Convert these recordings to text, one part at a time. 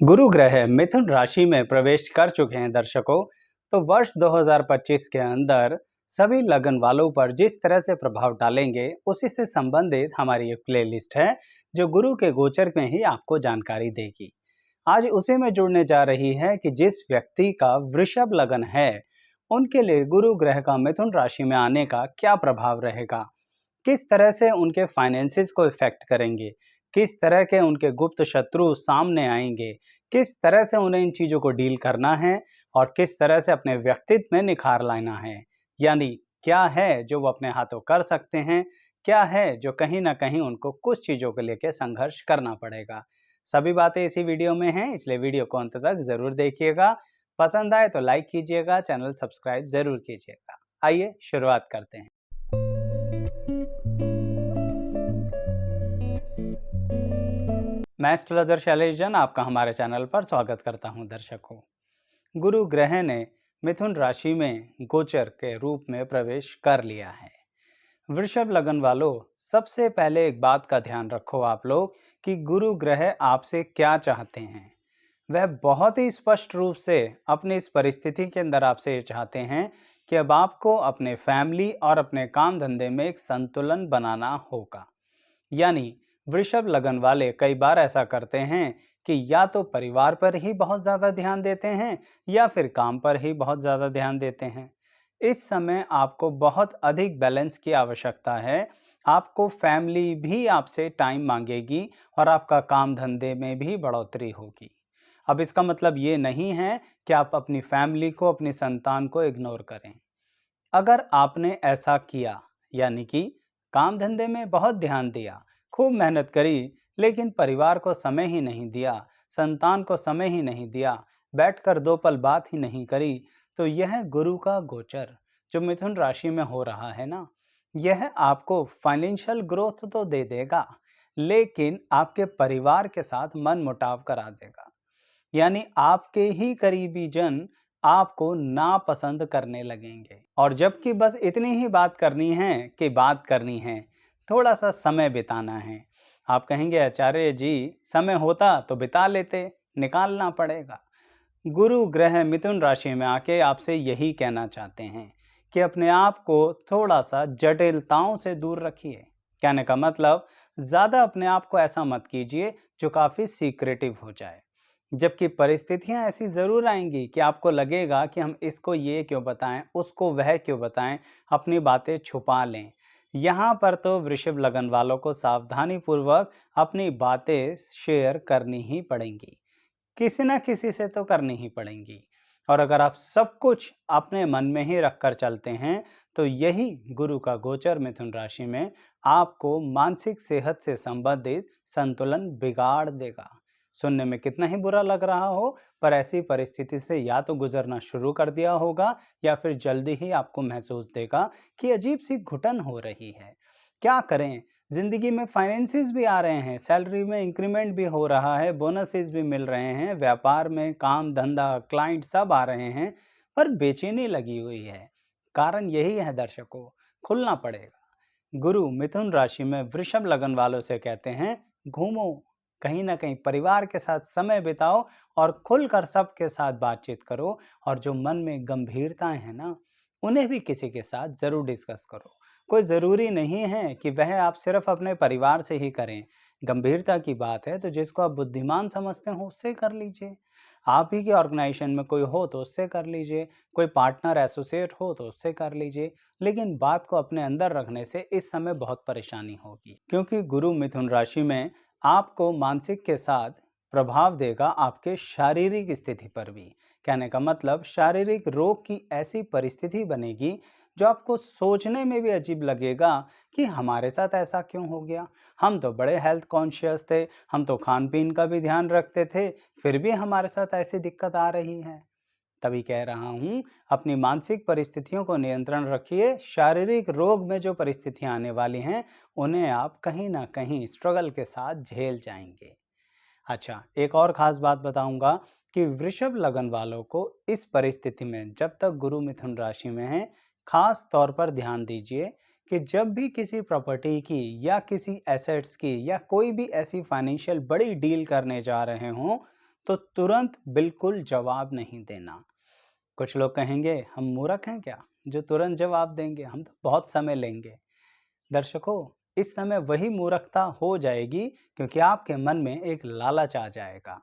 गुरु ग्रह मिथुन राशि में प्रवेश कर चुके हैं दर्शकों। तो वर्ष 2025 के अंदर सभी लगन वालों पर जिस तरह से प्रभाव डालेंगे उसी से संबंधित हमारी एक प्लेलिस्ट है जो गुरु के गोचर में ही आपको जानकारी देगी। आज उसी में जुड़ने जा रही है कि जिस व्यक्ति का वृषभ लगन है उनके लिए गुरु ग्रह का मिथुन राशि में आने का क्या प्रभाव रहेगा, किस तरह से उनके फाइनेंसिस को इफेक्ट करेंगे, किस तरह के उनके गुप्त शत्रु सामने आएंगे, किस तरह से उन्हें इन चीज़ों को डील करना है और किस तरह से अपने व्यक्तित्व में निखार लाना है। यानी क्या है जो वो अपने हाथों कर सकते हैं, क्या है जो कहीं ना कहीं उनको कुछ चीज़ों को लेकर संघर्ष करना पड़ेगा। सभी बातें इसी वीडियो में हैं, इसलिए वीडियो को अंत तक ज़रूर देखिएगा। पसंद आए तो लाइक कीजिएगा, चैनल सब्सक्राइब ज़रूर कीजिएगा। आइए शुरुआत करते हैं। मैं एस्ट्रोलॉजर शैलेश जैन आपका हमारे चैनल पर स्वागत करता हूं। दर्शकों, गुरु ग्रह ने मिथुन राशि में गोचर के रूप में प्रवेश कर लिया है। वृषभ लगन वालों, सबसे पहले एक बात का ध्यान रखो आप लोग कि गुरु ग्रह आपसे क्या चाहते हैं। वह बहुत ही स्पष्ट रूप से अपनी इस परिस्थिति के अंदर आपसे ये चाहते हैं कि अब आपको अपने फैमिली और अपने काम धंधे में एक संतुलन बनाना होगा। यानी वृषभ लगन वाले कई बार ऐसा करते हैं कि या तो परिवार पर ही बहुत ज़्यादा ध्यान देते हैं या फिर काम पर ही बहुत ज़्यादा ध्यान देते हैं। इस समय आपको बहुत अधिक बैलेंस की आवश्यकता है। आपको फैमिली भी आपसे टाइम मांगेगी और आपका काम धंधे में भी बढ़ोतरी होगी। अब इसका मतलब ये नहीं है कि आप अपनी फैमिली को, अपनी संतान को इग्नोर करें। अगर आपने ऐसा किया, यानी कि काम धंधे में बहुत ध्यान दिया, खूब मेहनत करी, लेकिन परिवार को समय ही नहीं दिया, संतान को समय ही नहीं दिया, बैठकर दो पल बात ही नहीं करी, तो यह गुरु का गोचर जो मिथुन राशि में हो रहा है ना, यह आपको फाइनेंशियल ग्रोथ तो दे देगा, लेकिन आपके परिवार के साथ मन मुटाव करा देगा। यानी आपके ही करीबी जन आपको नापसंद करने लगेंगे। और जबकि बस इतनी ही बात करनी है कि बात करनी है, थोड़ा सा समय बिताना है। आप कहेंगे आचार्य जी, समय होता तो बिता लेते, निकालना पड़ेगा। गुरु ग्रह मिथुन राशि में आके आपसे यही कहना चाहते हैं कि अपने आप को थोड़ा सा जटिलताओं से दूर रखिए। कहने का मतलब, ज़्यादा अपने आप को ऐसा मत कीजिए जो काफ़ी सीक्रेटिव हो जाए। जबकि परिस्थितियां ऐसी ज़रूर आएंगी कि आपको लगेगा कि हम इसको ये क्यों बताएं, उसको वह क्यों बताएं, अपनी बातें छुपा लें। यहाँ पर तो वृषभ लगन वालों को सावधानी पूर्वक अपनी बातें शेयर करनी ही पड़ेंगी, किसी ना किसी से तो करनी ही पड़ेंगी। और अगर आप सब कुछ अपने मन में ही रखकर चलते हैं तो यही गुरु का गोचर मिथुन राशि में आपको मानसिक सेहत से संबंधित संतुलन बिगाड़ देगा। सुनने में कितना ही बुरा लग रहा हो, पर ऐसी परिस्थिति से या तो गुजरना शुरू कर दिया होगा या फिर जल्दी ही आपको महसूस देगा कि अजीब सी घुटन हो रही है। क्या करें, जिंदगी में फाइनेंसिस भी आ रहे हैं, सैलरी में इंक्रीमेंट भी हो रहा है, बोनसेस भी मिल रहे हैं, व्यापार में काम धंधा क्लाइंट सब आ रहे हैं, पर बेचैनी लगी हुई है। कारण यही है दर्शकों, खुलना पड़ेगा। गुरु मिथुन राशि में वृषभ लगन वालों से कहते हैं, घूमो, कहीं ना कहीं परिवार के साथ समय बिताओ और खुलकर सबके साथ बातचीत करो। और जो मन में गंभीरताएं हैं ना, उन्हें भी किसी के साथ ज़रूर डिस्कस करो। कोई ज़रूरी नहीं है कि वह आप सिर्फ अपने परिवार से ही करें। गंभीरता की बात है तो जिसको आप बुद्धिमान समझते हो उससे कर लीजिए। आप ही के ऑर्गेनाइजेशन में कोई हो तो उससे कर लीजिए, कोई पार्टनर एसोसिएट हो तो उससे कर लीजिए। लेकिन बात को अपने अंदर रखने से इस समय बहुत परेशानी होगी, क्योंकि गुरु मिथुन राशि में आपको मानसिक के साथ प्रभाव देगा आपके शारीरिक स्थिति पर भी। कहने का मतलब, शारीरिक रोग की ऐसी परिस्थिति बनेगी जो आपको सोचने में भी अजीब लगेगा कि हमारे साथ ऐसा क्यों हो गया। हम तो बड़े हेल्थ कॉन्शियस थे, हम तो खान पीन का भी ध्यान रखते थे, फिर भी हमारे साथ ऐसी दिक्कत आ रही है। तभी कह रहा हूँ, अपनी मानसिक परिस्थितियों को नियंत्रण रखिए। शारीरिक रोग में जो परिस्थितियाँ आने वाली हैं उन्हें आप कहीं ना कहीं स्ट्रगल के साथ झेल जाएंगे। अच्छा, एक और ख़ास बात बताऊंगा कि वृषभ लगन वालों को इस परिस्थिति में जब तक गुरु मिथुन राशि में है, खास तौर पर ध्यान दीजिए कि जब भी किसी प्रॉपर्टी की या किसी एसेट्स की या कोई भी ऐसी फाइनेंशियल बड़ी डील करने जा रहे हों, तो तुरंत बिल्कुल जवाब नहीं देना। कुछ लोग कहेंगे हम मूर्ख हैं क्या जो तुरंत जवाब देंगे, हम तो बहुत समय लेंगे। दर्शकों, इस समय वही मूर्खता हो जाएगी क्योंकि आपके मन में एक लालच आ जाएगा।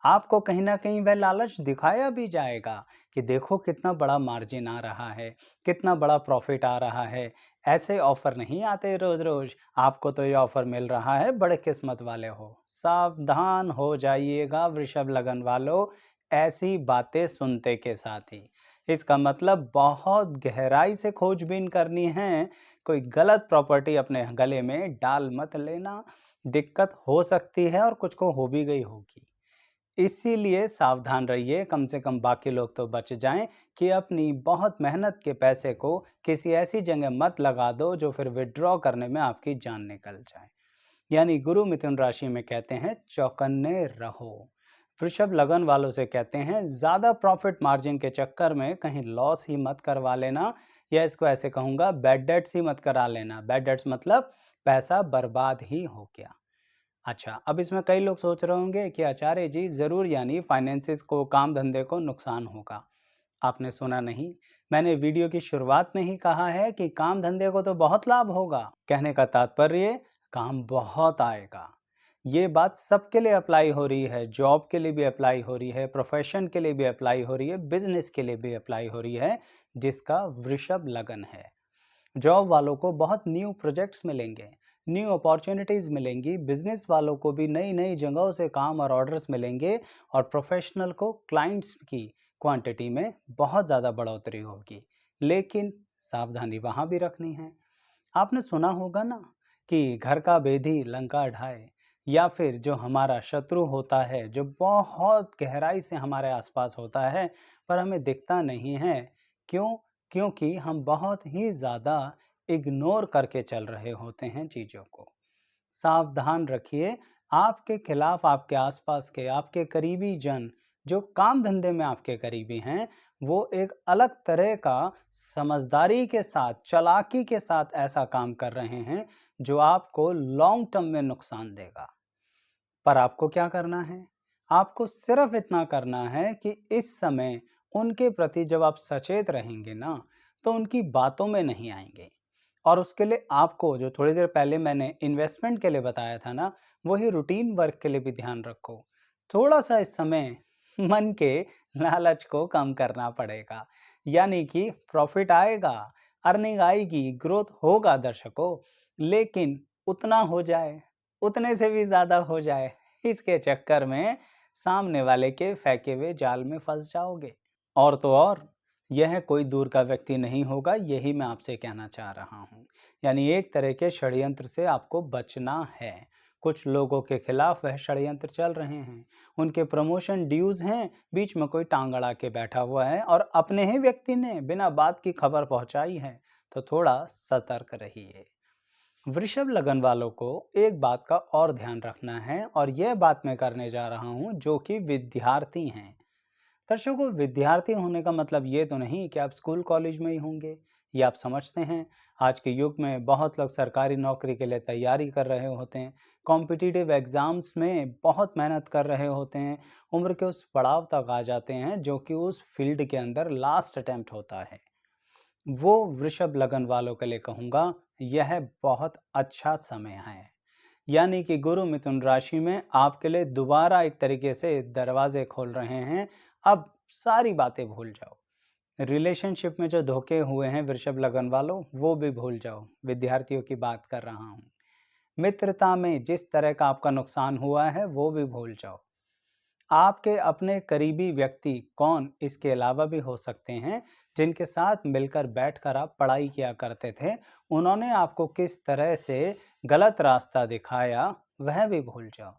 आपको कहीं ना कहीं वह लालच दिखाया भी जाएगा कि देखो कितना बड़ा मार्जिन आ रहा है, कितना बड़ा प्रॉफिट आ रहा है। ऐसे ऑफर नहीं आते रोज रोज, आपको तो ये ऑफर मिल रहा है, बड़े किस्मत वाले हो। सावधान हो जाइएगा वृषभ लगन वालों, ऐसी बातें सुनते के साथ ही। इसका मतलब बहुत गहराई से खोजबीन करनी है। कोई गलत प्रॉपर्टी अपने गले में डाल मत लेना, दिक्कत हो सकती है और कुछ को हो भी गई होगी। इसीलिए सावधान रहिए, कम से कम बाकी लोग तो बच जाएं कि अपनी बहुत मेहनत के पैसे को किसी ऐसी जगह मत लगा दो जो फिर विड्रॉ करने में आपकी जान निकल जाए। यानी गुरु मिथुन राशि में कहते हैं चौकन्ने रहो। वृषभ लगन वालों से कहते हैं ज़्यादा प्रॉफिट मार्जिन के चक्कर में कहीं लॉस ही मत करवा लेना, या इसको ऐसे कहूँगा बैड डेट्स ही मत करा लेना। बैड डेट्स मतलब पैसा बर्बाद ही हो गया। अच्छा, अब इसमें कई लोग सोच रहे होंगे कि आचार्य जी ज़रूर यानी फाइनेंसिस को, काम धंधे को नुकसान होगा। आपने सुना नहीं, मैंने वीडियो की शुरुआत में ही कहा है कि काम धंधे को तो बहुत लाभ होगा। कहने का तात्पर्य काम बहुत आएगा। ये बात सबके लिए अप्लाई हो रही है, जॉब के लिए भी अप्लाई हो रही है, प्रोफेशन के लिए भी अप्लाई हो रही है, बिजनेस के लिए भी अप्लाई हो रही है जिसका वृषभ लगन है। जॉब वालों को बहुत न्यू प्रोजेक्ट्स मिलेंगे, न्यू अपॉर्चुनिटीज़ मिलेंगी, बिजनेस वालों को भी नई नई जगहों से काम और ऑर्डर्स मिलेंगे, और प्रोफेशनल को क्लाइंट्स की क्वांटिटी में बहुत ज़्यादा बढ़ोतरी होगी। लेकिन सावधानी वहाँ भी रखनी है। आपने सुना होगा ना कि घर का बेदी लंका ढाए, या फिर जो हमारा शत्रु होता है, जो बहुत गहराई से हमारे आसपास होता है पर हमें दिखता नहीं है। क्यों? क्योंकि हम बहुत ही ज़्यादा इग्नोर करके चल रहे होते हैं चीज़ों को। सावधान रखिए, आपके खिलाफ आपके आसपास के आपके करीबी जन जो काम धंधे में आपके करीबी हैं, वो एक अलग तरह का समझदारी के साथ, चालाकी के साथ ऐसा काम कर रहे हैं जो आपको लॉन्ग टर्म में नुकसान देगा। पर आपको क्या करना है? आपको सिर्फ इतना करना है कि इस समय उनके प्रति जब आप सचेत रहेंगे ना, तो उनकी बातों में नहीं आएंगे। और उसके लिए आपको जो थोड़ी देर पहले मैंने इन्वेस्टमेंट के लिए बताया था ना, वही रूटीन वर्क के लिए भी ध्यान रखो। थोड़ा सा इस समय मन के लालच को कम करना पड़ेगा। यानी कि प्रॉफिट आएगा, अर्निंग आएगी, ग्रोथ होगा दर्शकों, लेकिन उतना हो जाए, उतने से भी ज़्यादा हो जाए, इसके चक्कर में सामने वाले के फेंके हुए जाल में फंस जाओगे। और तो और, यह कोई दूर का व्यक्ति नहीं होगा, यही मैं आपसे कहना चाह रहा हूँ। यानी एक तरह के षड्यंत्र से आपको बचना है। कुछ लोगों के खिलाफ वह षड्यंत्र चल रहे हैं, उनके प्रमोशन ड्यूज हैं, बीच में कोई टांग अड़ा के बैठा हुआ है और अपने ही व्यक्ति ने बिना बात की खबर पहुंचाई है, तो थोड़ा सतर्क रहिए। वृषभ लगन वालों को एक बात का और ध्यान रखना है, और यह बात मैं करने जा रहा हूं जो कि विद्यार्थी हैं। दर्शकों, विद्यार्थी होने का मतलब ये तो नहीं कि आप स्कूल कॉलेज में ही होंगे। ये आप समझते हैं, आज के युग में बहुत लोग सरकारी नौकरी के लिए तैयारी कर रहे होते हैं, कॉम्पिटिटिव एग्जाम्स में बहुत मेहनत कर रहे होते हैं, उम्र के उस पड़ाव तक आ जाते हैं जो कि उस फील्ड के अंदर लास्ट अटेम्प्ट होता है। वो वृषभ लगन वालों के लिए कहूँगा, यह बहुत अच्छा समय है। यानी कि गुरु मिथुन राशि में आपके लिए दोबारा एक तरीके से दरवाजे खोल रहे हैं। अब सारी बातें भूल जाओ। रिलेशनशिप में जो धोखे हुए हैं वृषभ लगन वालों, वो भी भूल जाओ। विद्यार्थियों की बात कर रहा हूँ। मित्रता में जिस तरह का आपका नुकसान हुआ है वो भी भूल जाओ। आपके अपने करीबी व्यक्ति कौन इसके अलावा भी हो सकते हैं, जिनके साथ मिलकर बैठकर आप पढ़ाई किया करते थे, उन्होंने आपको किस तरह से गलत रास्ता दिखाया, वह भी भूल जाओ।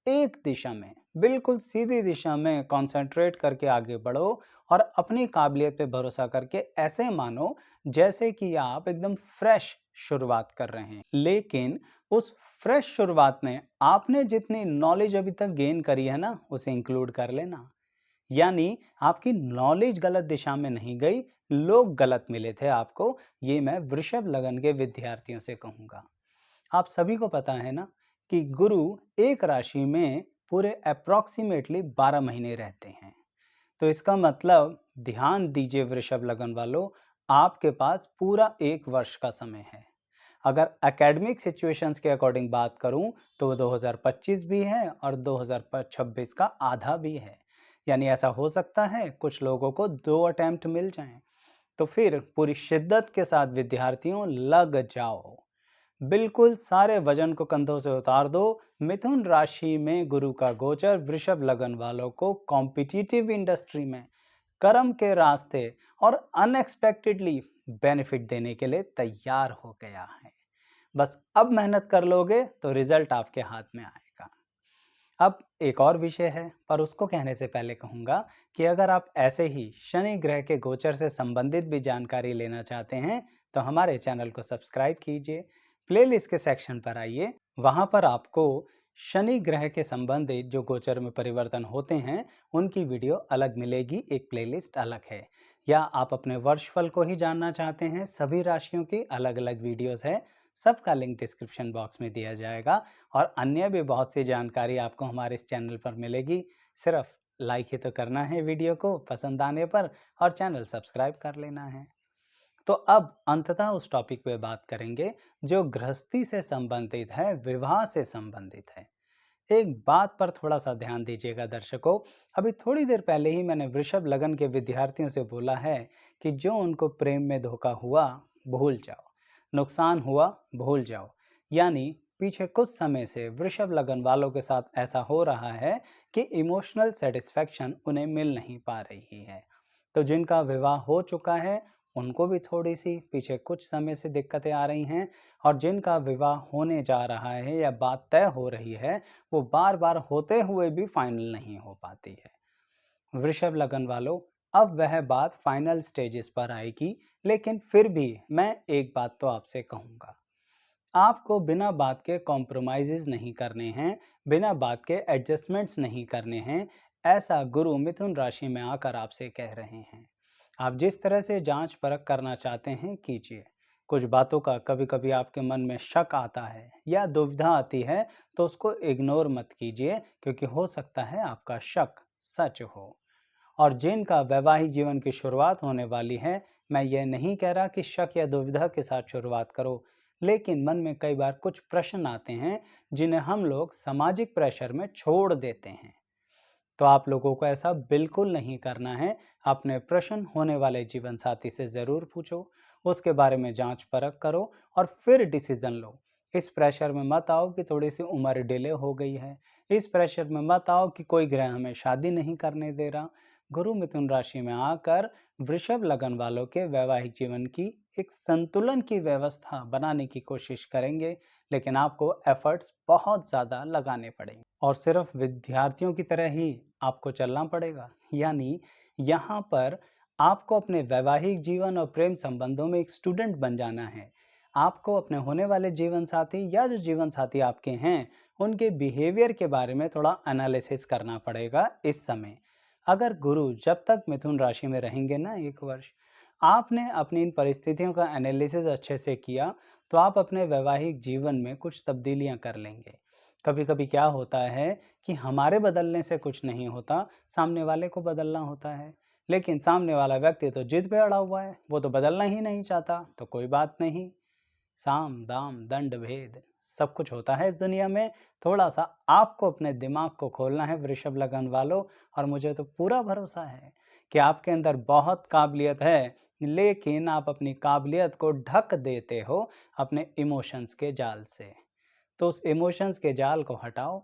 एक दिशा में, बिल्कुल सीधी दिशा में कंसंट्रेट करके आगे बढ़ो, और अपनी काबिलियत पे भरोसा करके ऐसे मानो जैसे कि आप एकदम फ्रेश शुरुआत कर रहे हैं। लेकिन उस फ्रेश शुरुआत में आपने जितनी नॉलेज अभी तक गेन करी है ना, उसे इंक्लूड कर लेना। यानी आपकी नॉलेज गलत दिशा में नहीं गई, लोग गलत मिले थे आपको। ये मैं वृषभ लगन के विद्यार्थियों से कहूँगा। आप सभी को पता है ना कि गुरु एक राशि में पूरे अप्रॉक्सीमेटली 12 महीने रहते हैं। तो इसका मतलब ध्यान दीजिए वृषभ लगन वालों, आपके पास पूरा 1 वर्ष का समय है। अगर एकेडमिक सिचुएशंस के अकॉर्डिंग बात करूं तो 2025 भी है और 2026 का आधा भी है। यानी ऐसा हो सकता है कुछ लोगों को 2 अटेम्प्ट मिल जाएं। तो फिर पूरी शिद्दत के साथ विद्यार्थियों लग जाओ, बिल्कुल सारे वजन को कंधों से उतार दो। मिथुन राशि में गुरु का गोचर वृषभ लगन वालों को कॉम्पिटिटिव इंडस्ट्री में कर्म के रास्ते और अनएक्सपेक्टेडली बेनिफिट देने के लिए तैयार हो गया है। बस अब मेहनत कर लोगे तो रिजल्ट आपके हाथ में आएगा। अब एक और विषय है, पर उसको कहने से पहले कहूँगा कि अगर आप ऐसे ही शनि ग्रह के गोचर से संबंधित भी जानकारी लेना चाहते हैं तो हमारे चैनल को सब्सक्राइब कीजिए। प्लेलिस्ट के सेक्शन पर आइए, वहाँ पर आपको शनि ग्रह के संबंधित जो गोचर में परिवर्तन होते हैं उनकी वीडियो अलग मिलेगी, एक प्लेलिस्ट अलग है। या आप अपने वर्षफल को ही जानना चाहते हैं, सभी राशियों की अलग अलग वीडियोस है, सबका लिंक डिस्क्रिप्शन बॉक्स में दिया जाएगा। और अन्य भी बहुत सी जानकारी आपको हमारे इस चैनल पर मिलेगी। सिर्फ लाइक ही तो करना है वीडियो को पसंद आने पर, और चैनल सब्सक्राइब कर लेना है। तो अब अंततः उस टॉपिक पे बात करेंगे जो गृहस्थी से संबंधित है, विवाह से संबंधित है। एक बात पर थोड़ा सा ध्यान दीजिएगा दर्शकों, अभी थोड़ी देर पहले ही मैंने वृषभ लगन के विद्यार्थियों से बोला है कि जो उनको प्रेम में धोखा हुआ भूल जाओ, नुकसान हुआ भूल जाओ। यानी पीछे कुछ समय से वृषभ लगन वालों के साथ ऐसा हो रहा है कि इमोशनल सेटिस्फैक्शन उन्हें मिल नहीं पा रही है। तो जिनका विवाह हो चुका है उनको भी थोड़ी सी पीछे कुछ समय से दिक्कतें आ रही हैं, और जिनका विवाह होने जा रहा है या बात तय हो रही है वो बार बार होते हुए भी फाइनल नहीं हो पाती है। वृषभ लगन वालों, अब वह बात फाइनल स्टेजेस पर आएगी, लेकिन फिर भी मैं एक बात तो आपसे कहूँगा, आपको बिना बात के कॉम्प्रोमाइज़ नहीं करने हैं, बिना बात के एडजस्टमेंट्स नहीं करने हैं। ऐसा गुरु मिथुन राशि में आकर आपसे कह रहे हैं। आप जिस तरह से जांच परख करना चाहते हैं कीजिए। कुछ बातों का कभी कभी आपके मन में शक आता है या दुविधा आती है तो उसको इग्नोर मत कीजिए, क्योंकि हो सकता है आपका शक सच हो। और जिनका वैवाहिक जीवन की शुरुआत होने वाली है, मैं ये नहीं कह रहा कि शक या दुविधा के साथ शुरुआत करो, लेकिन मन में कई बार कुछ प्रश्न आते हैं जिन्हें हम लोग सामाजिक प्रेशर में छोड़ देते हैं। तो आप लोगों को ऐसा बिल्कुल नहीं करना है। अपने प्रश्न होने वाले जीवन साथी से ज़रूर पूछो, उसके बारे में जांच परख करो और फिर डिसीजन लो। इस प्रेशर में मत आओ कि थोड़ी सी उम्र डिले हो गई है, इस प्रेशर में मत आओ कि कोई ग्रह हमें शादी नहीं करने दे रहा। गुरु मिथुन राशि में आकर वृषभ लगन वालों के वैवाहिक जीवन की एक संतुलन की व्यवस्था बनाने की कोशिश करेंगे, लेकिन आपको एफर्ट्स बहुत ज़्यादा लगाने पड़ेंगे और सिर्फ विद्यार्थियों की तरह ही आपको चलना पड़ेगा। यानी यहाँ पर आपको अपने वैवाहिक जीवन और प्रेम संबंधों में एक स्टूडेंट बन जाना है। आपको अपने होने वाले जीवन साथी या जो जीवन साथी आपके हैं उनके बिहेवियर के बारे में थोड़ा एनालिसिस करना पड़ेगा इस समय। अगर गुरु जब तक मिथुन राशि में रहेंगे ना 1 वर्ष, आपने अपनी इन परिस्थितियों का एनालिसिस अच्छे से किया तो आप अपने वैवाहिक जीवन में कुछ तब्दीलियां कर लेंगे। कभी कभी क्या होता है कि हमारे बदलने से कुछ नहीं होता, सामने वाले को बदलना होता है। लेकिन सामने वाला व्यक्ति तो जिद पे अड़ा हुआ है, वो तो बदलना ही नहीं चाहता। तो कोई बात नहीं, साम दाम दंड भेद सब कुछ होता है इस दुनिया में। थोड़ा सा आपको अपने दिमाग को खोलना है वृषभ लगन वालों, और मुझे तो पूरा भरोसा है कि आपके अंदर बहुत काबिलियत है, लेकिन आप अपनी काबिलियत को ढक देते हो अपने इमोशंस के जाल से। तो उस इमोशंस के जाल को हटाओ,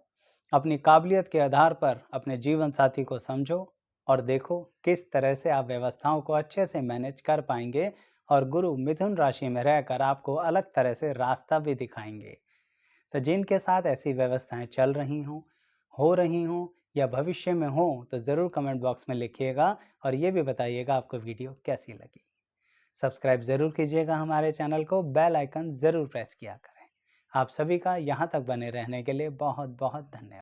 अपनी काबिलियत के आधार पर अपने जीवन साथी को समझो और देखो किस तरह से आप व्यवस्थाओं को अच्छे से मैनेज कर पाएंगे, और गुरु मिथुन राशि में रहकर आपको अलग तरह से रास्ता भी दिखाएंगे। तो जिनके साथ ऐसी व्यवस्थाएं चल रही हों, हो रही हों या भविष्य में हों, तो ज़रूर कमेंट बॉक्स में लिखिएगा और ये भी बताइएगा आपको वीडियो कैसी लगी। सब्सक्राइब ज़रूर कीजिएगा हमारे चैनल को, बेल आइकन ज़रूर प्रेस किया करें। आप सभी का यहाँ तक बने रहने के लिए बहुत बहुत धन्यवाद।